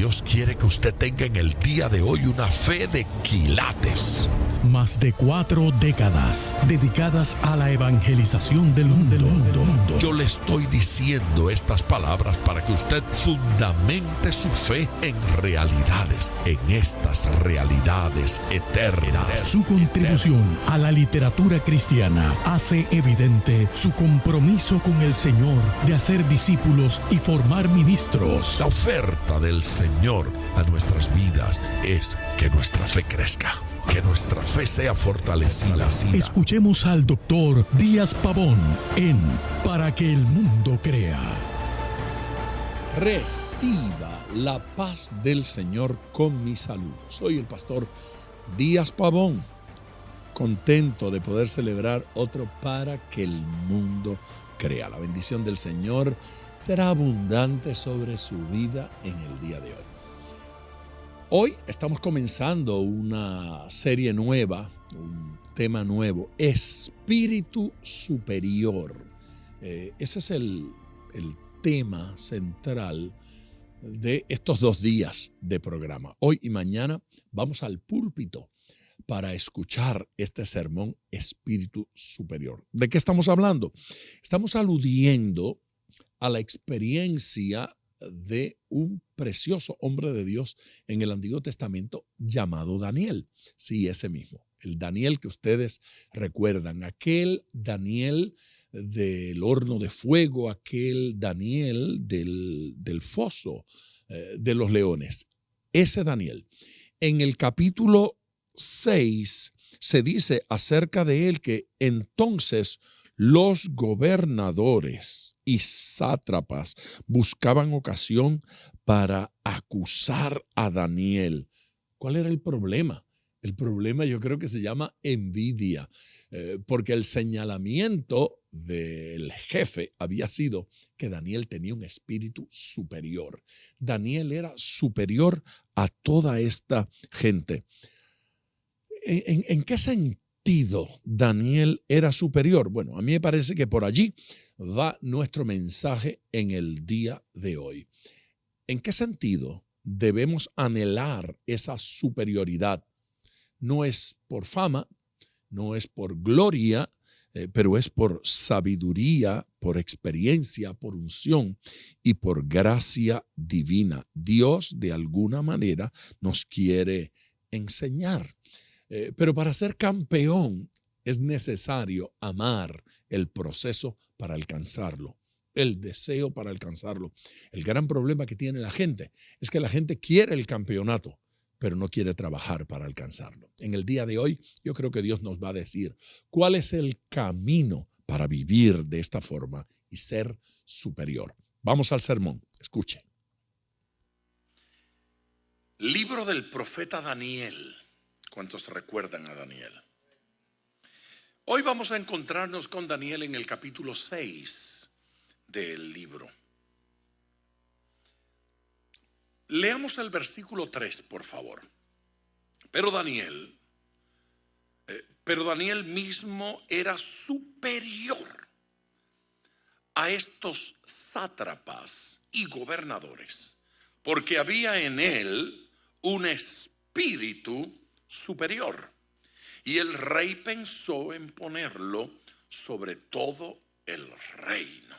Dios quiere que usted tenga en el día de hoy una fe de quilates. Más de 4 décadas dedicadas a la evangelización del mundo. Yo le estoy diciendo estas palabras para que usted fundamente su fe en realidades, en estas realidades eternas. Su contribución a la literatura cristiana hace evidente su compromiso con el Señor de hacer discípulos y formar ministros. La oferta del Señor a nuestras vidas es que nuestra fe crezca, que nuestra fe sea fortalecida. Escuchemos al doctor Díaz Pavón en Para que el mundo crea. Reciba la paz del Señor con mi saludo. Soy el pastor Díaz Pavón, contento de poder celebrar otro Para que el mundo crea. La bendición del Señor será abundante sobre su vida en el día de hoy. Hoy estamos comenzando una serie nueva, un tema nuevo, Espíritu Superior. Ese es el tema central de estos 2 días de programa. Hoy y mañana vamos al púlpito para escuchar este sermón Espíritu Superior. ¿De qué estamos hablando? Estamos aludiendo a la experiencia de un precioso hombre de Dios en el Antiguo Testamento llamado Daniel. Sí, ese mismo, el Daniel que ustedes recuerdan, aquel Daniel del horno de fuego, aquel Daniel del foso de los leones. Ese Daniel. En el capítulo 6 se dice acerca de él que entonces los gobernadores y sátrapas buscaban ocasión para acusar a Daniel. ¿Cuál era el problema? El problema yo creo que se llama envidia, porque el señalamiento del jefe había sido que Daniel tenía un espíritu superior. Daniel era superior a toda esta gente. ¿En qué sentido Daniel era superior? Bueno, a mí me parece que por allí va nuestro mensaje en el día de hoy. ¿En qué sentido debemos anhelar esa superioridad? No es por fama, no es por gloria, pero es por sabiduría, por experiencia, por unción y por gracia divina. Dios de alguna manera nos quiere enseñar. Pero para ser campeón es necesario amar el proceso para alcanzarlo, el deseo para alcanzarlo. El gran problema que tiene la gente es que la gente quiere el campeonato, pero no quiere trabajar para alcanzarlo. En el día de hoy, yo creo que Dios nos va a decir cuál es el camino para vivir de esta forma y ser superior. Vamos al sermón. Escuche. Libro del profeta Daniel. ¿Cuántos recuerdan a Daniel? Hoy vamos a encontrarnos con Daniel en el capítulo 6 del libro. Leamos el versículo 3, por favor. Pero Daniel mismo era superior a estos sátrapas y gobernadores, porque había en él un espíritu superior, y el rey pensó en ponerlo sobre todo el reino.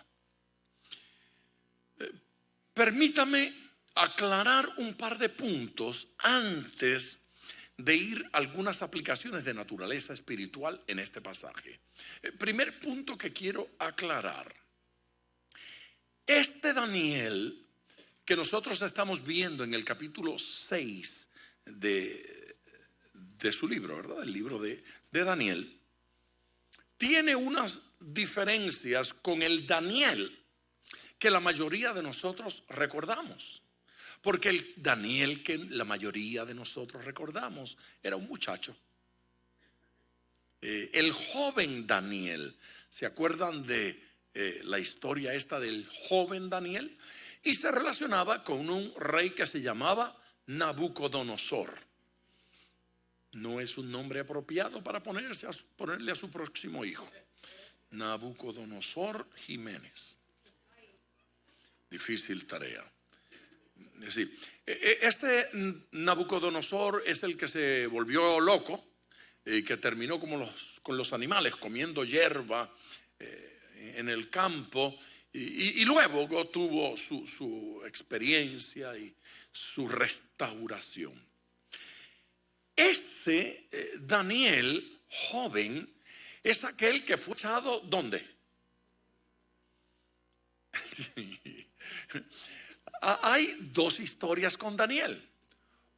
Permítame aclarar un par de puntos antes de ir a algunas aplicaciones de naturaleza espiritual en este pasaje. El primer punto que quiero aclarar: este Daniel que nosotros estamos viendo en el capítulo 6 de su libro, ¿verdad? El libro de Daniel, tiene unas diferencias con el Daniel que la mayoría de nosotros recordamos. Porque el Daniel que la mayoría de nosotros recordamos era un muchacho. El joven Daniel. ¿Se acuerdan de la historia esta del joven Daniel? Y se relacionaba con un rey que se llamaba Nabucodonosor. No es un nombre apropiado para ponerle a su próximo hijo. Nabucodonosor Jiménez. Difícil tarea. Sí. Este Nabucodonosor es el que se volvió loco, que terminó como con los animales, comiendo hierba en el campo, y luego tuvo su experiencia y su restauración. Ese Daniel joven es aquel que fue echado ¿dónde? Hay dos historias con Daniel.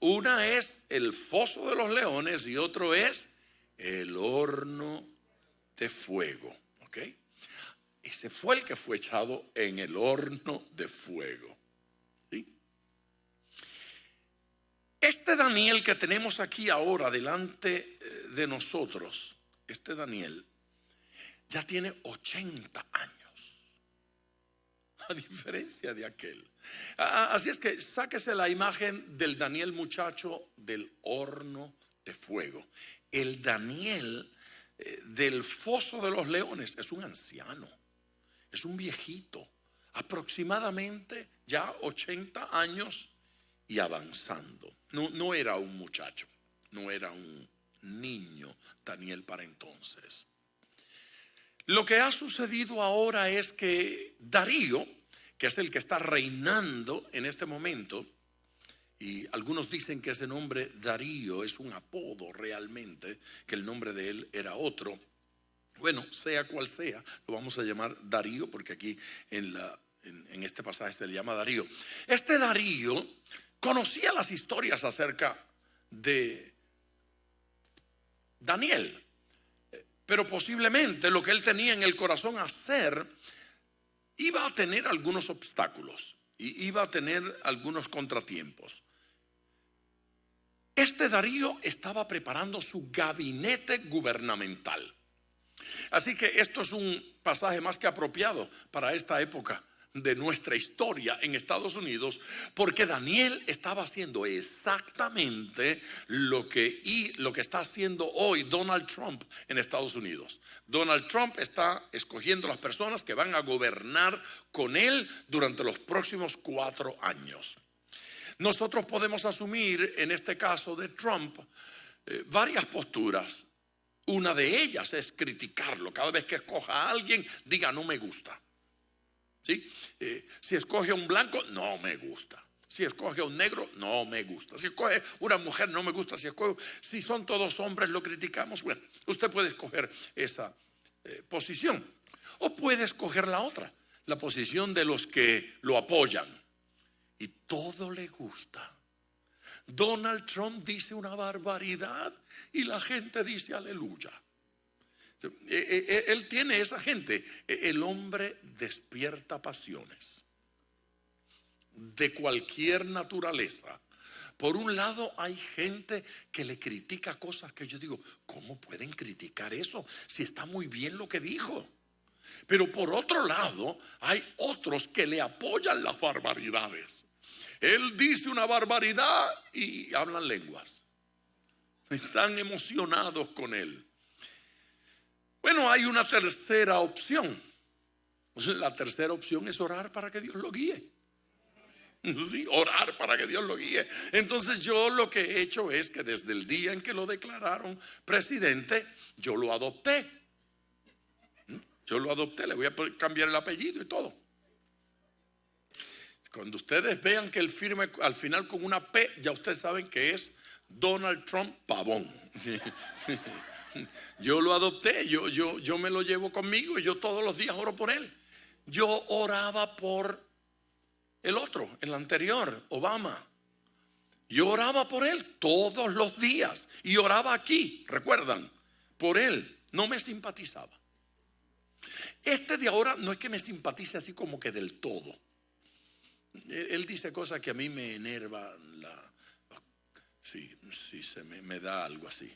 Una es el foso de los leones y otro es el horno de fuego. ¿Ok? Ese fue el que fue echado en el horno de fuego. ¿Sí? Este Daniel que tenemos aquí ahora delante de nosotros, este Daniel ya tiene 80 años. A diferencia de aquel. Así es que sáquese la imagen del Daniel muchacho del horno de fuego. El Daniel del foso de los leones es un anciano, es un viejito, aproximadamente ya 80 años y avanzando. No era un muchacho, no era un niño Daniel para entonces. Lo que ha sucedido ahora es que Darío, que es el que está reinando en este momento, y algunos dicen que ese nombre Darío es un apodo realmente, que el nombre de él era otro. Bueno, sea cual sea, lo vamos a llamar Darío porque aquí en este pasaje se le llama Darío. Este Darío conocía las historias acerca de Daniel, pero posiblemente lo que él tenía en el corazón hacer iba a tener algunos obstáculos y iba a tener algunos contratiempos. Este Darío estaba preparando su gabinete gubernamental. Así que esto es un pasaje más que apropiado para esta época de nuestra historia en Estados Unidos, porque Daniel estaba haciendo exactamente lo que está haciendo hoy Donald Trump en Estados Unidos. Donald Trump está escogiendo las personas que van a gobernar con él durante los próximos 4 años. Nosotros podemos asumir en este caso de Trump varias posturas. Una de ellas es criticarlo. Cada vez que escoja a alguien, diga no me gusta. ¿Sí? Si escoge a un blanco, no me gusta. Si escoge a un negro, no me gusta. Si escoge una mujer, no me gusta. Si son todos hombres, lo criticamos. Bueno, usted puede escoger esa posición. O puede escoger la otra, la posición de los que lo apoyan. Y todo le gusta. Donald Trump dice una barbaridad y la gente dice aleluya. Él tiene esa gente. El hombre despierta pasiones de cualquier naturaleza. Por un lado hay gente que le critica cosas que yo digo, ¿cómo pueden criticar eso si está muy bien lo que dijo? Pero por otro lado hay otros que le apoyan las barbaridades. Él dice una barbaridad y hablan lenguas. Están emocionados con él. Bueno, hay una tercera opción. La tercera opción es orar para que Dios lo guíe. Sí, orar para que Dios lo guíe. Entonces yo lo que he hecho es que desde el día en que lo declararon presidente, yo lo adopté. Le voy a cambiar el apellido y todo. Cuando ustedes vean que él firme al final con una P, ya ustedes saben que es Donald Trump Pavón. Yo lo adopté, yo me lo llevo conmigo y yo todos los días oro por él. Yo oraba por el otro, el anterior, Obama. Yo oraba por él todos los días y oraba aquí, recuerdan, por él. No me simpatizaba. Este de ahora no es que me simpatice así como que del todo. Él dice cosas que a mí me enervan. Sí, me da algo así.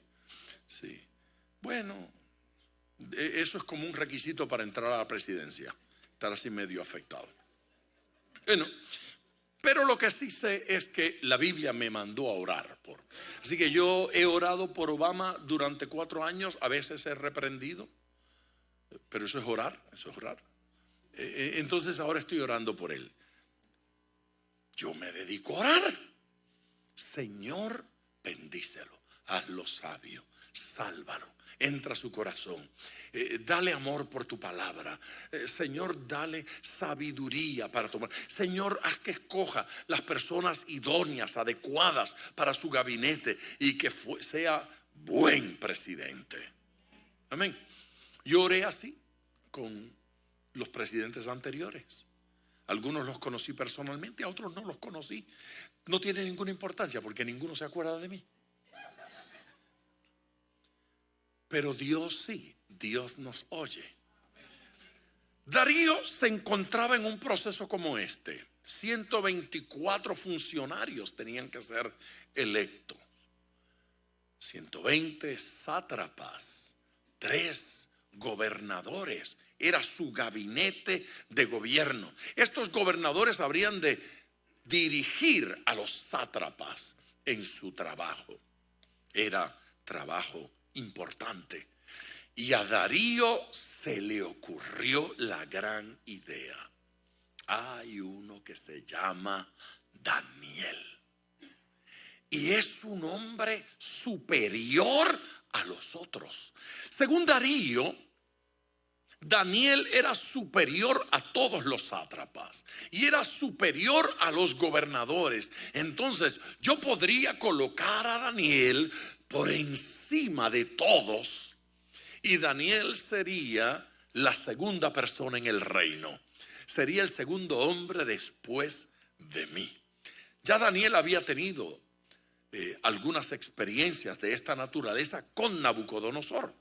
Sí. Bueno, eso es como un requisito para entrar a la presidencia, estar así medio afectado. Bueno, pero lo que sí sé es que la Biblia me mandó a orar por. Así que yo he orado por Obama durante 4 años, a veces he reprendido, pero eso es orar, Entonces ahora estoy orando por él. yo me dedico a orar. Señor, bendícelo, hazlo sabio, sálvalo, entra a su corazón, dale amor por tu palabra. Señor, dale sabiduría para tomar. Señor, haz que escoja las personas idóneas, adecuadas para su gabinete y que sea buen presidente. Amén. Yo oré así con los presidentes anteriores. Algunos los conocí personalmente, a otros no los conocí. No tiene ninguna importancia porque ninguno se acuerda de mí. Pero Dios sí, Dios nos oye. Darío se encontraba en un proceso como este. 124 funcionarios tenían que ser electos. 120 sátrapas, 3 gobernadores. Era su gabinete de gobierno. Estos gobernadores habrían de dirigir a los sátrapas en su trabajo. Era trabajo importante. Y a Darío se le ocurrió la gran idea. Hay uno que se llama Daniel. Y es un hombre superior a los otros. Según Darío, Daniel era superior a todos los sátrapas y era superior a los gobernadores. Entonces yo podría colocar a Daniel por encima de todos y Daniel sería la segunda persona en el reino. Sería el segundo hombre después de mí. Ya Daniel había tenido algunas experiencias de esta naturaleza con Nabucodonosor.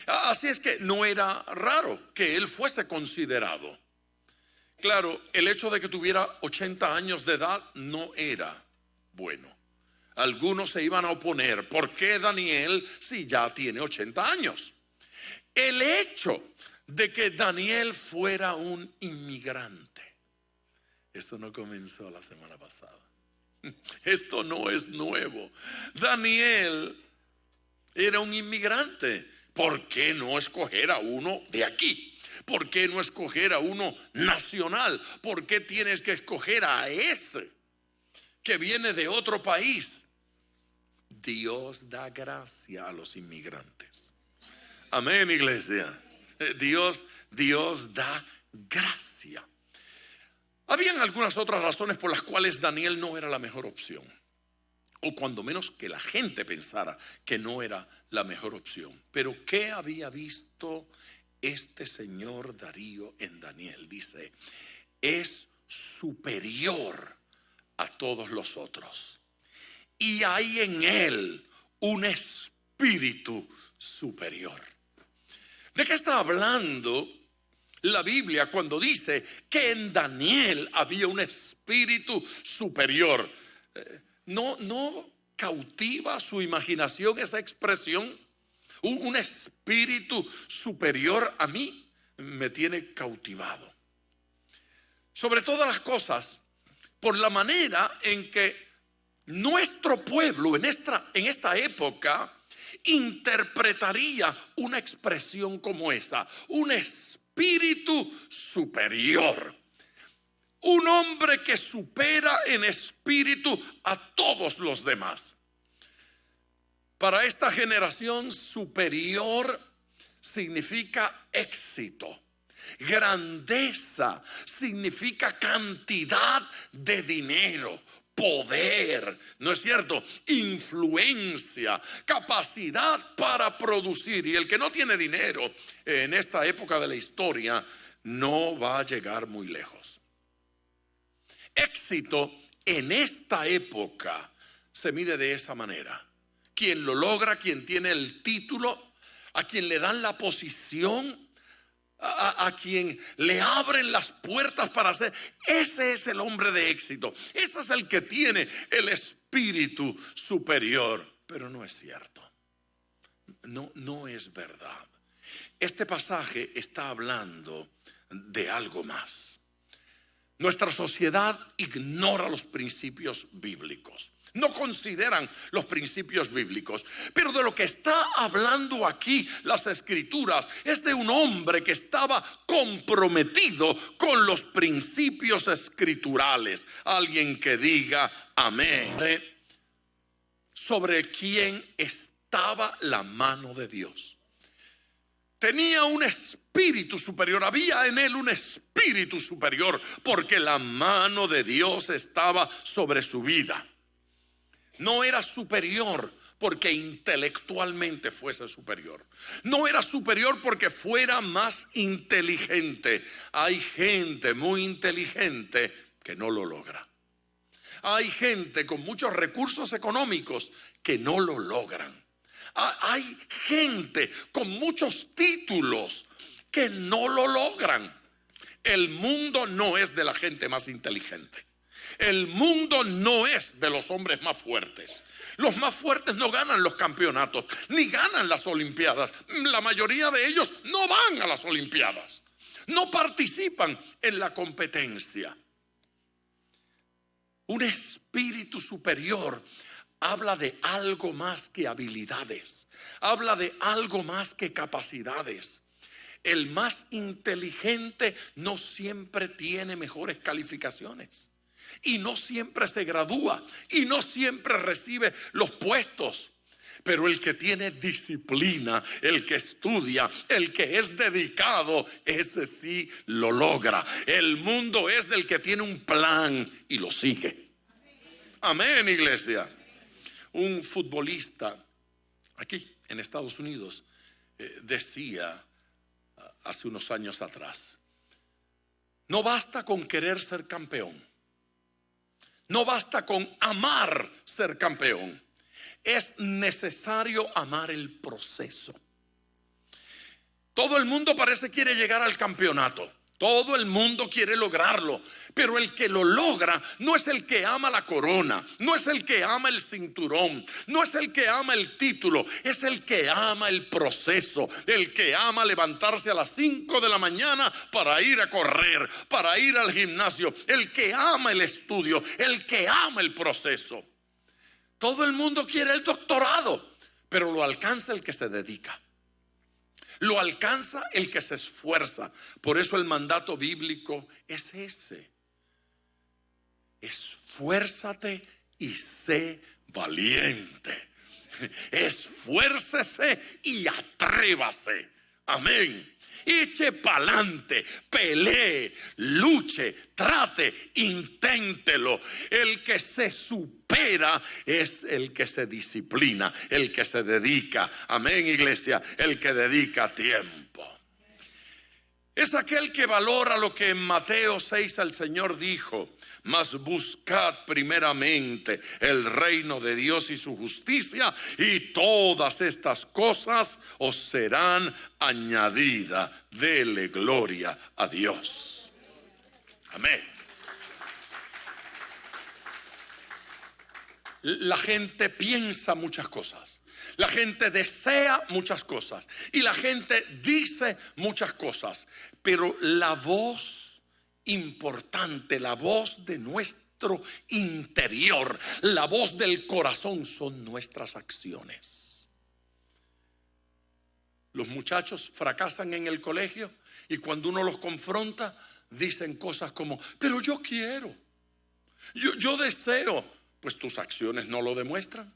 Así es que no era raro que él fuese considerado. Claro, el hecho de que tuviera 80 años de edad no era bueno. Algunos se iban a oponer. ¿Por qué Daniel si ya tiene 80 años? El hecho de que Daniel fuera un inmigrante. Esto no comenzó la semana pasada. Esto no es nuevo. Daniel era un inmigrante. ¿Por qué no escoger a uno de aquí? ¿Por qué no escoger a uno nacional? ¿Por qué tienes que escoger a ese que viene de otro país? Dios da gracia a los inmigrantes. Amén, iglesia. Dios da gracia. Habían algunas otras razones por las cuales Daniel no era la mejor opción. O cuando menos que la gente pensara que no era la mejor opción. Pero ¿qué había visto este señor Darío en Daniel? Dice, es superior a todos los otros. Y hay en él un espíritu superior. ¿De qué está hablando la Biblia cuando dice que en Daniel había un espíritu superior? ¿No cautiva su imaginación esa expresión? Un espíritu superior a mí me tiene cautivado. Sobre todas las cosas, por la manera en que nuestro pueblo en esta época interpretaría una expresión como esa. Un espíritu superior. Un hombre que supera en espíritu a todos los demás. Para esta generación, superior significa éxito. Grandeza significa cantidad de dinero, poder, ¿no es cierto? Influencia, capacidad para producir. Y el que no tiene dinero en esta época de la historia no va a llegar muy lejos. Éxito en esta época se mide de esa manera. Quien lo logra, quien tiene el título, a quien le dan la posición, a quien le abren las puertas para hacer. Ese es el hombre de éxito. Ese es el que tiene el espíritu superior. Pero no es cierto. No es verdad. Este pasaje está hablando de algo más. Nuestra sociedad ignora los principios bíblicos. No consideran los principios bíblicos. Pero de lo que está hablando aquí las Escrituras es de un hombre que estaba comprometido con los principios escriturales. Alguien que diga amén. Sobre quien estaba la mano de Dios. Tenía un espíritu superior, había en él un espíritu superior, porque la mano de Dios estaba sobre su vida. No era superior porque intelectualmente fuese superior. No era superior porque fuera más inteligente. Hay gente muy inteligente que no lo logra. Hay gente con muchos recursos económicos que no lo logran. Hay gente con muchos títulos que no lo logran. El mundo no es de la gente más inteligente. El mundo no es de los hombres más fuertes. Los más fuertes no ganan los campeonatos, ni ganan las olimpiadas. La mayoría de ellos no van a las olimpiadas. No participan en la competencia. Un espíritu superior habla de algo más que habilidades. Habla de algo más que capacidades. El más inteligente no siempre tiene mejores calificaciones. Y no siempre se gradúa. Y no siempre recibe los puestos. Pero el que tiene disciplina, el que estudia, el que es dedicado, ese sí lo logra. El mundo es del que tiene un plan y lo sigue. Amén, iglesia. Un futbolista aquí en Estados Unidos decía hace unos años atrás: no basta con querer ser campeón, no basta con amar ser campeón, es necesario amar el proceso. Todo el mundo parece quiere llegar al campeonato. Todo el mundo quiere lograrlo, pero el que lo logra no es el que ama la corona, no es el que ama el cinturón, no es el que ama el título, es el que ama el proceso, el que ama levantarse a las 5 de la mañana para ir a correr, para ir al gimnasio, el que ama el estudio, el que ama el proceso. Todo el mundo quiere el doctorado, pero lo alcanza el que se dedica. Lo alcanza el que se esfuerza. Por eso el mandato bíblico es ese: esfuérzate y sé valiente. Esfuércese y atrévase. Amén. Eche pa'lante, pelee, luche, trate, inténtelo. El que se supera es el que se disciplina, el que se dedica. Amén, iglesia, el que dedica tiempo. Es aquel que valora lo que en Mateo 6 el Señor dijo: mas buscad primeramente el reino de Dios y su justicia, y todas estas cosas os serán añadidas. Dele gloria a Dios. Amén. La gente piensa muchas cosas. La gente desea muchas cosas. Y la gente dice muchas cosas. Pero la voz importante, la voz de nuestro interior, la voz del corazón, son nuestras acciones. Los muchachos fracasan en el colegio y cuando uno los confronta dicen cosas como: pero yo quiero, yo deseo. Pues tus acciones no lo demuestran.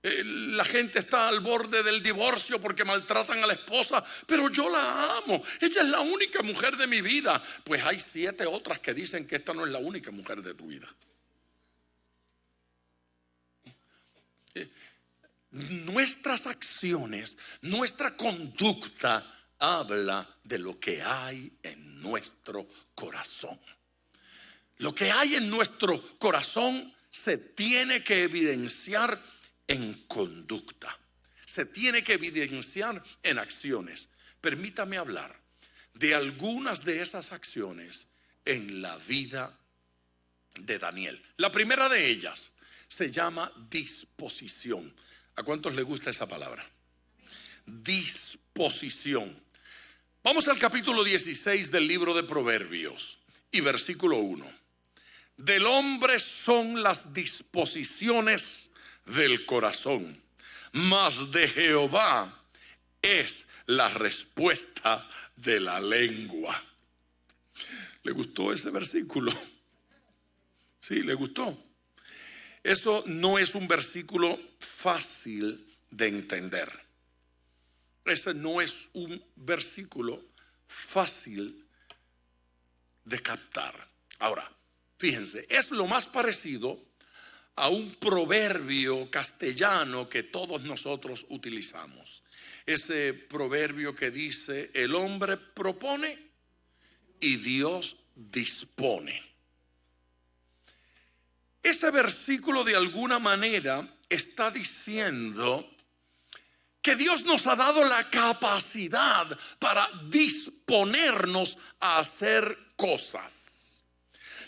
La gente está al borde del divorcio porque maltratan a la esposa, pero yo la amo, ella es la única mujer de mi vida. Pues hay 7 otras que dicen que esta no es la única mujer de tu vida. Nuestras acciones, nuestra conducta habla de lo que hay en nuestro corazón. Lo que hay en nuestro corazón se tiene que evidenciar en conducta, se tiene que evidenciar en acciones. Permítame hablar de algunas de esas acciones en la vida de Daniel. La primera de ellas se llama disposición. ¿A cuántos les gusta esa palabra? Disposición. Vamos al capítulo 16 del libro de Proverbios y versículo 1. Del hombre son las disposiciones del corazón, mas de Jehová es la respuesta de la lengua. ¿Le gustó ese versículo? Sí, le gustó. Eso no es un versículo fácil de entender. Ese no es un versículo fácil de captar. Ahora, fíjense, es lo más parecido a un proverbio castellano que todos nosotros utilizamos. Ese proverbio que dice: el hombre propone y Dios dispone. Ese versículo de alguna manera está diciendo que Dios nos ha dado la capacidad para disponernos a hacer cosas.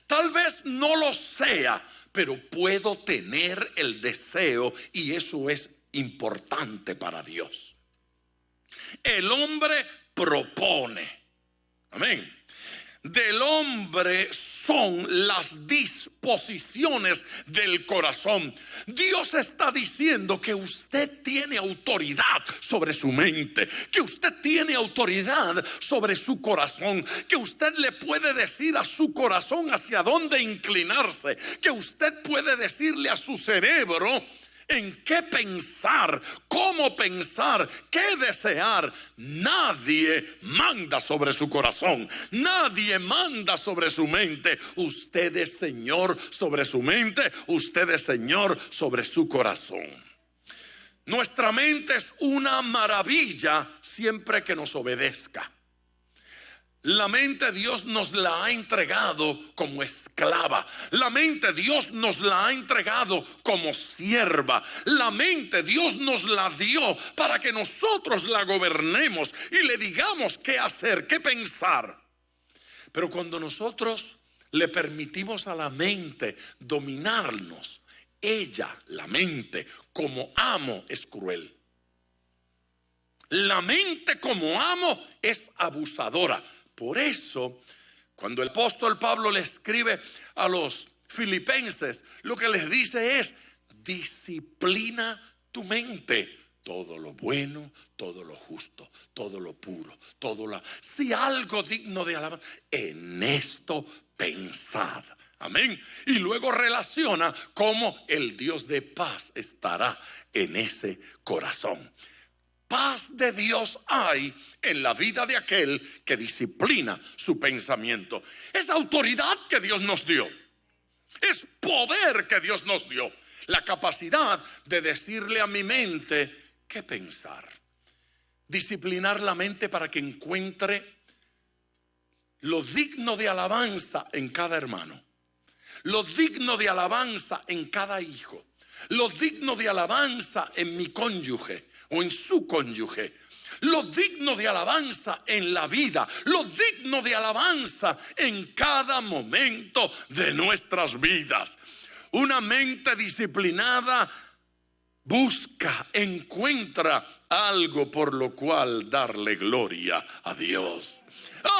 Tal vez no lo sea, pero puedo tener el deseo, y eso es importante para Dios. El hombre propone. Amén. Del hombre son las disposiciones del corazón. Dios está diciendo que usted tiene autoridad sobre su mente, que usted tiene autoridad sobre su corazón, que usted le puede decir a su corazón hacia dónde inclinarse, que usted puede decirle a su cerebro en qué pensar, cómo pensar, qué desear. Nadie manda sobre su corazón, nadie manda sobre su mente. Usted es Señor sobre su mente, usted es Señor sobre su corazón. Nuestra mente es una maravilla siempre que nos obedezca. La mente Dios nos la ha entregado como esclava. La mente Dios nos la ha entregado como sierva. La mente Dios nos la dio para que nosotros la gobernemos y le digamos qué hacer, qué pensar. Pero cuando nosotros le permitimos a la mente dominarnos, ella, la mente, como amo, es cruel. La mente como amo es abusadora. Por eso, cuando el apóstol Pablo le escribe a los filipenses, lo que les dice es: disciplina tu mente. Todo lo bueno, todo lo justo, todo lo puro, si algo digno de alabanza, en esto pensad. Amén. Y luego relaciona cómo el Dios de paz estará en ese corazón. Paz de Dios hay en la vida de aquel que disciplina su pensamiento. Es autoridad que Dios nos dio. Es poder que Dios nos dio. La capacidad de decirle a mi mente qué pensar. Disciplinar la mente para que encuentre lo digno de alabanza en cada hermano, lo digno de alabanza en cada hijo, lo digno de alabanza en mi cónyuge o en su cónyuge, lo digno de alabanza en la vida, lo digno de alabanza en cada momento de nuestras vidas. Una mente disciplinada busca, encuentra algo por lo cual darle gloria a Dios,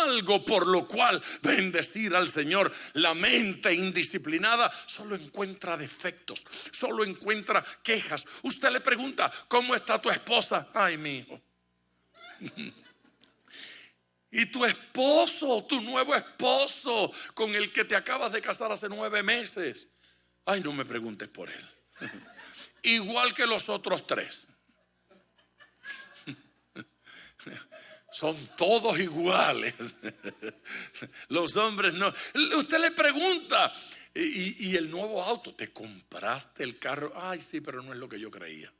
algo por lo cual bendecir al Señor. La mente indisciplinada solo encuentra defectos, solo encuentra quejas. Usted le pregunta: ¿cómo está tu esposa? Ay, mi hijo. Y tu esposo, tu nuevo esposo, con el que te acabas de casar hace 9 meses. Ay, no me preguntes por él. Igual que los otros 3. Son todos iguales. Los hombres no. Usted le pregunta: ¿y el nuevo auto? ¿Te compraste el carro? Ay, sí, pero no es lo que yo creía.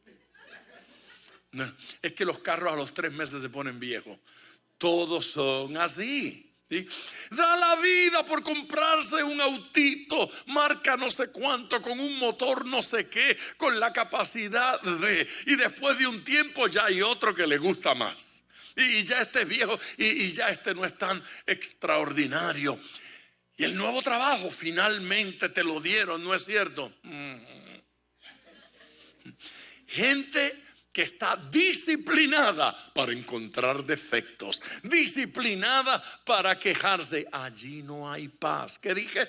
No, es que los carros a los 3 meses se ponen viejos. Todos son así. ¿Sí? Da la vida por comprarse un autito, marca no sé cuánto, con un motor no sé qué, con la capacidad de... Y después de un tiempo ya hay otro que le gusta más. Y ya este es viejo y ya este no es tan extraordinario. Y el nuevo trabajo finalmente te lo dieron, ¿no es cierto? Gente que está disciplinada para encontrar defectos, disciplinada para quejarse. Allí no hay paz. ¿Qué dije?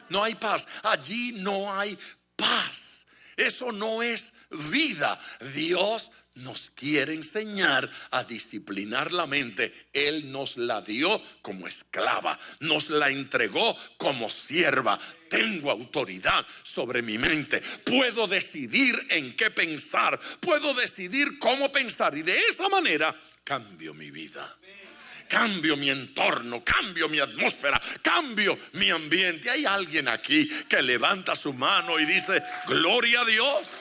No hay paz. Allí no hay paz. Eso no es vida. Dios nos quiere enseñar a disciplinar la mente. Él nos la dio como esclava, nos la entregó como sierva. Tengo autoridad sobre mi mente. Puedo decidir en qué pensar. Puedo decidir cómo pensar. Y de esa manera cambio mi vida. Cambio mi entorno, cambio mi atmósfera, cambio mi ambiente. Hay alguien aquí que levanta su mano y dice: gloria a Dios.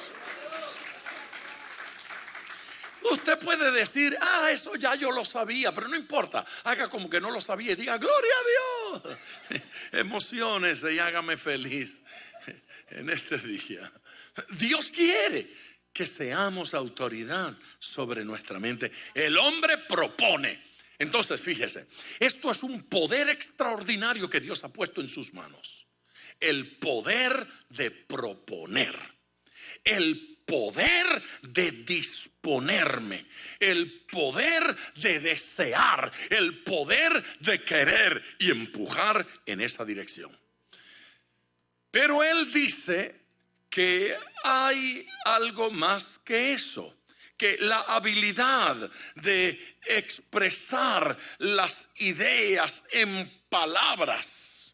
Usted puede decir: eso ya yo lo sabía, pero no importa. Haga como que no lo sabía y diga: gloria a Dios. Emociónese y hágame feliz en este día. Dios quiere que seamos autoridad sobre nuestra mente. El hombre propone. Entonces, fíjese, esto es un poder extraordinario que Dios ha puesto en sus manos. El poder de proponer. El poder de disponerme, el poder de desear, el poder de querer y empujar en esa dirección. Pero él dice que hay algo más que eso, que la habilidad de expresar las ideas en palabras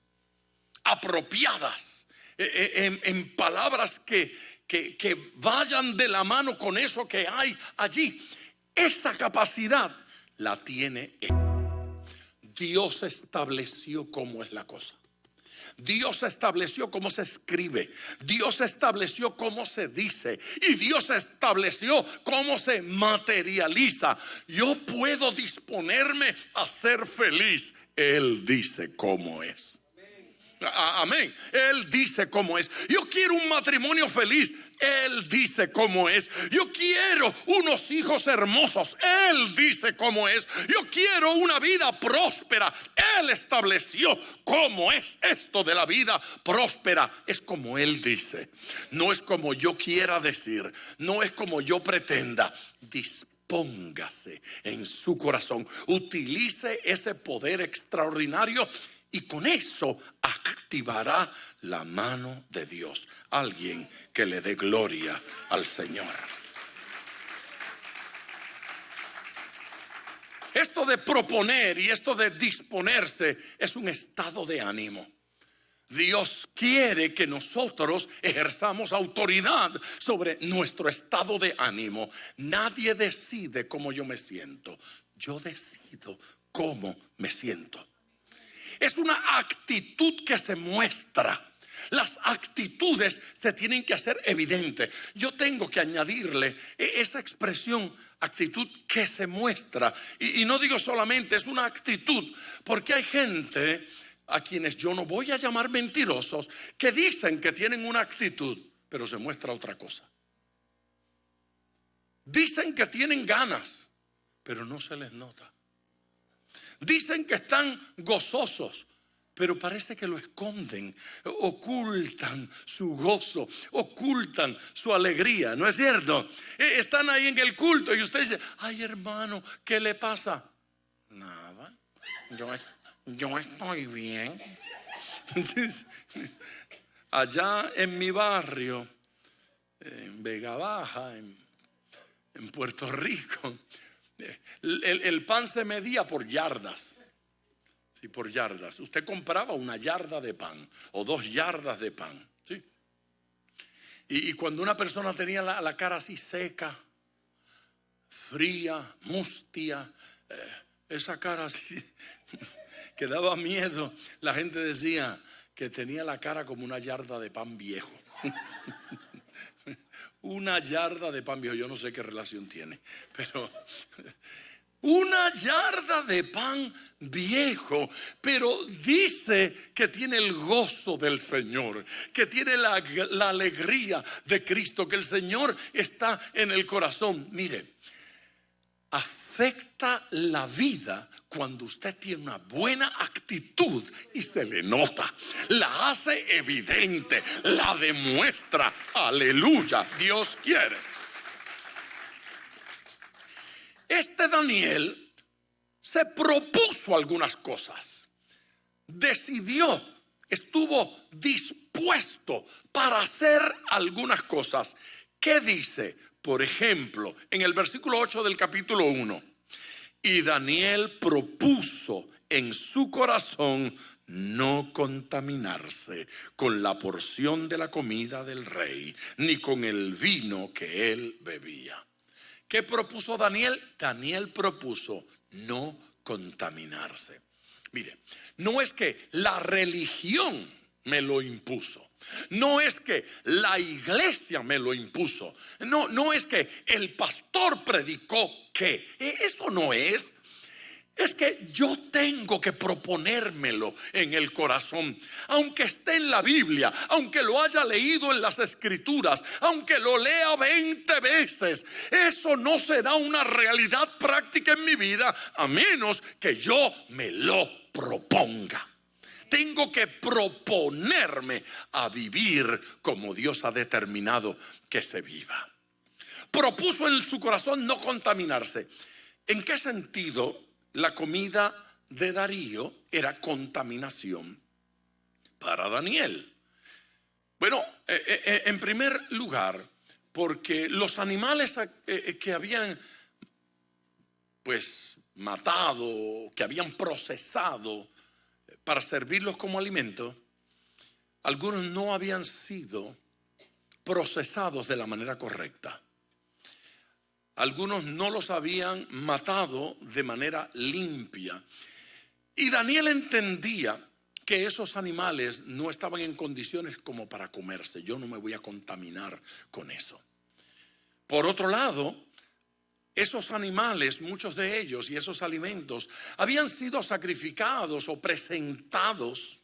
apropiadas, en palabras que vayan de la mano con eso que hay allí. Esa capacidad la tiene él. Dios estableció cómo es la cosa. Dios estableció cómo se escribe. Dios estableció cómo se dice. Y Dios estableció cómo se materializa. Yo puedo disponerme a ser feliz. Él dice cómo es. Amén. Él dice cómo es. Yo quiero un matrimonio feliz. Él dice cómo es. Yo quiero unos hijos hermosos. Él dice cómo es. Yo quiero una vida próspera. Él estableció cómo es esto de la vida próspera. Es como Él dice. No es como yo quiera decir. No es como yo pretenda. Dispóngase en su corazón. Utilice ese poder extraordinario. Y con eso activará la mano de Dios. Alguien que le dé gloria al Señor. Esto de proponer y esto de disponerse es un estado de ánimo. Dios quiere que nosotros ejerzamos autoridad sobre nuestro estado de ánimo. Nadie decide cómo yo me siento. Yo decido cómo me siento. Es una actitud que se muestra. Las actitudes se tienen que hacer evidentes. Yo tengo que añadirle esa expresión, actitud que se muestra. Y no digo solamente es una actitud, porque hay gente a quienes yo no voy a llamar mentirosos, que dicen que tienen una actitud, pero se muestra otra cosa. Dicen que tienen ganas, pero no se les nota. Dicen que están gozosos, pero parece que lo esconden, ocultan su gozo, ocultan su alegría, ¿no es cierto? Están ahí en el culto y usted dice: ay, hermano, ¿qué le pasa? Nada, yo estoy bien. Allá en mi barrio, en Vega Baja, en Puerto Rico, el pan se medía por yardas. Sí, por yardas. Usted compraba una yarda de pan o 2 yardas de pan. ¿Sí? Y cuando una persona tenía la cara así seca, fría, mustia, esa cara así que daba miedo, la gente decía que tenía la cara como una yarda de pan viejo. Una yarda de pan viejo, yo no sé qué relación tiene, pero una yarda de pan viejo, pero dice que tiene el gozo del Señor, que tiene la alegría de Cristo, que el Señor está en el corazón. Mire, afecta la vida cuando usted tiene una buena actitud y se le nota, la hace evidente, la demuestra. Aleluya, Dios quiere. este Daniel se propuso algunas cosas. Decidió, estuvo dispuesto para hacer algunas cosas. ¿Qué dice? Por ejemplo, en el versículo 8 del capítulo 1. Y Daniel propuso en su corazón no contaminarse con la porción de la comida del rey, ni con el vino que él bebía. ¿Qué propuso Daniel? Daniel propuso no contaminarse. Mire, no es que la religión me lo impuso. No es que la iglesia me lo impuso. No es que el pastor predicó que. Eso no es. Es que yo tengo que proponérmelo en el corazón. Aunque esté en la Biblia, aunque lo haya leído en las Escrituras, aunque lo lea 20 veces, eso no será una realidad práctica en mi vida a menos que yo me lo proponga. Tengo que proponerme a vivir como Dios ha determinado que se viva. Propuso en su corazón no contaminarse. ¿En qué sentido la comida de Darío era contaminación para Daniel? Bueno, en primer lugar, porque los animales que habían matado, que habían procesado para servirlos como alimento, algunos no habían sido procesados de la manera correcta. Algunos no los habían matado de manera limpia. Y Daniel entendía que esos animales no estaban en condiciones como para comerse. Yo no me voy a contaminar con eso. Por otro lado, esos animales, muchos de ellos y esos alimentos habían sido sacrificados o presentados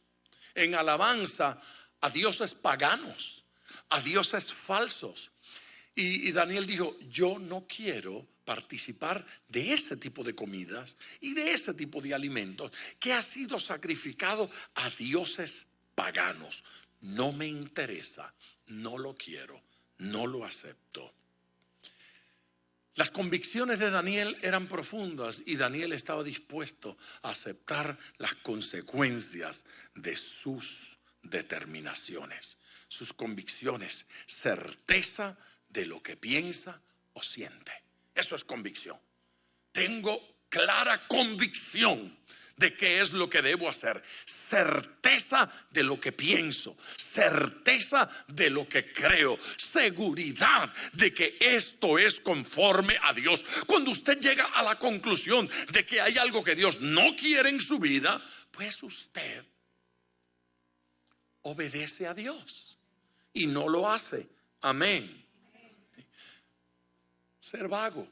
en alabanza a dioses paganos, a dioses falsos. Y Daniel dijo, yo no quiero participar de ese tipo de comidas y de ese tipo de alimentos que ha sido sacrificado a dioses paganos. No me interesa, no lo quiero, no lo acepto. Las convicciones de Daniel eran profundas y Daniel estaba dispuesto a aceptar las consecuencias de sus determinaciones, sus convicciones, certeza de lo que piensa o siente. Eso es convicción. Tengo clara convicción de qué es lo que debo hacer, certeza de lo que pienso, certeza de lo que creo, seguridad de que esto es conforme a Dios. Cuando usted llega a la conclusión de que hay algo que Dios no quiere en su vida, pues usted obedece a Dios y no lo hace. Amén. Ser vago.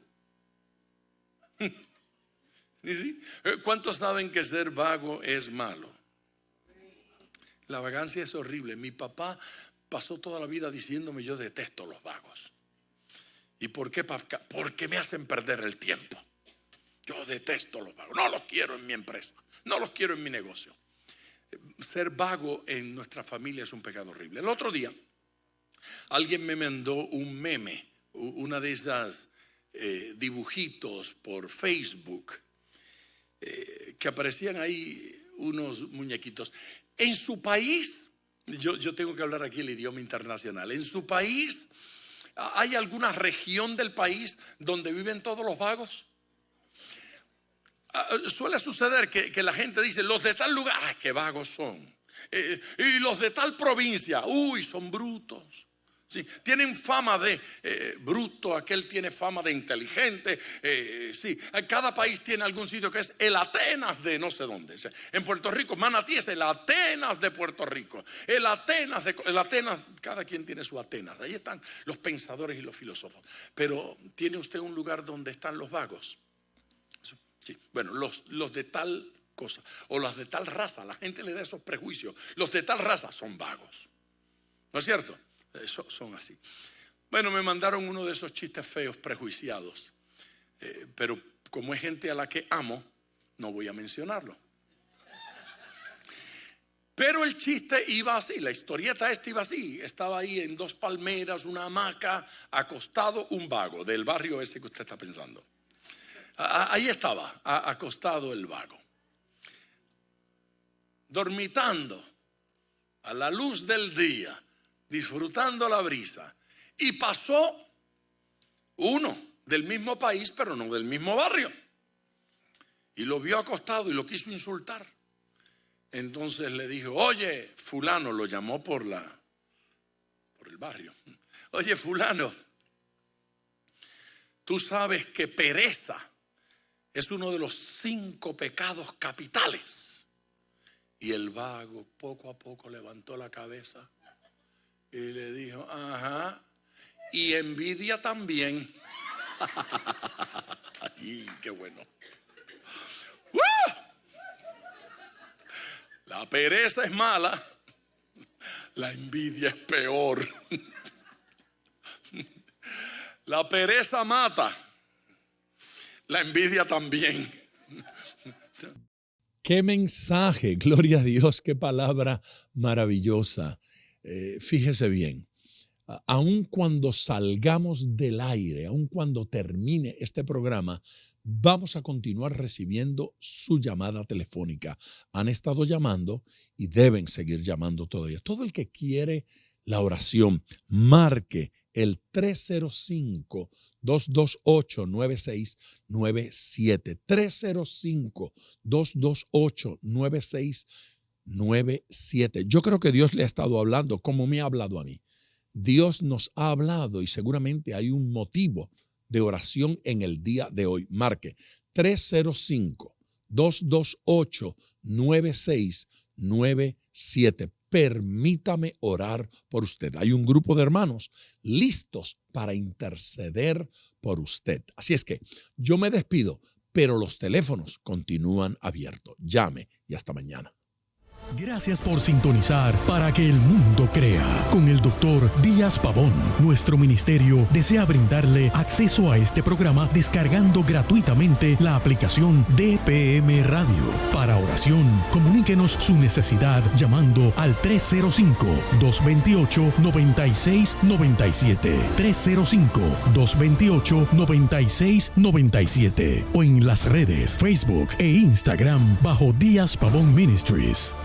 ¿Sí? ¿Cuántos saben que ser vago es malo? La vagancia es horrible. Mi papá pasó toda la vida diciéndome yo detesto los vagos. ¿Y por qué, papá? Porque me hacen perder el tiempo. Yo detesto los vagos. No los quiero en mi empresa. No los quiero en mi negocio. Ser vago en nuestra familia es un pecado horrible. El otro día alguien me mandó un meme, una de esas dibujitos por Facebook, que aparecían ahí unos muñequitos. En su país, yo tengo que hablar aquí el idioma internacional. En su país, ¿hay alguna región del país donde viven todos los vagos? Suele suceder que la gente dice, los de tal lugar, qué vagos son. Y los de tal provincia, son brutos. Sí, tienen fama de bruto, aquel tiene fama de inteligente. Sí, cada país tiene algún sitio que es el Atenas de no sé dónde. En Puerto Rico, Manatí es el Atenas de Puerto Rico. El Atenas, cada quien tiene su Atenas. Ahí están los pensadores y los filósofos. Pero ¿tiene usted un lugar donde están los vagos? Sí, bueno, los de tal cosa o los de tal raza, la gente le da esos prejuicios. Los de tal raza son vagos, ¿no es cierto? Son así. Bueno, me mandaron uno de esos chistes feos, prejuiciados, pero como es gente a la que amo, no voy a mencionarlo. Pero el chiste iba así, la historieta iba así. Estaba ahí en dos palmeras, una hamaca, acostado un vago del barrio ese que usted está pensando. Ahí estaba, acostado el vago, dormitando a la luz del día, disfrutando la brisa. Y pasó uno del mismo país, pero no del mismo barrio. Y lo vio acostado y lo quiso insultar. Entonces le dijo: oye, fulano, lo llamó por el barrio. Oye, fulano, tú sabes que pereza es uno de los 5 pecados capitales. Y el vago poco a poco levantó la cabeza y le dijo: ajá, y envidia también. ¡Ay, qué bueno! La pereza es mala, la envidia es peor. La pereza mata, la envidia también. ¡Qué mensaje! Gloria a Dios, qué palabra maravillosa. Fíjese bien, aun cuando salgamos del aire, aun cuando termine este programa, vamos a continuar recibiendo su llamada telefónica. Han estado llamando y deben seguir llamando todavía. Todo el que quiere la oración, marque el 305-228-9697. 305-228-9697. Yo creo que Dios le ha estado hablando como me ha hablado a mí. Dios nos ha hablado y seguramente hay un motivo de oración en el día de hoy. Marque 305-228-9697. Permítame orar por usted. Hay un grupo de hermanos listos para interceder por usted. Así es que yo me despido, pero los teléfonos continúan abiertos. Llame y hasta mañana. Gracias por sintonizar Para que el Mundo Crea con el Dr. Díaz Pavón. Nuestro ministerio desea brindarle acceso a este programa descargando gratuitamente la aplicación DPM Radio. Para oración, comuníquenos su necesidad llamando al 305-228-9697. 305-228-9697 o en las redes Facebook e Instagram bajo Díaz Pavón Ministries.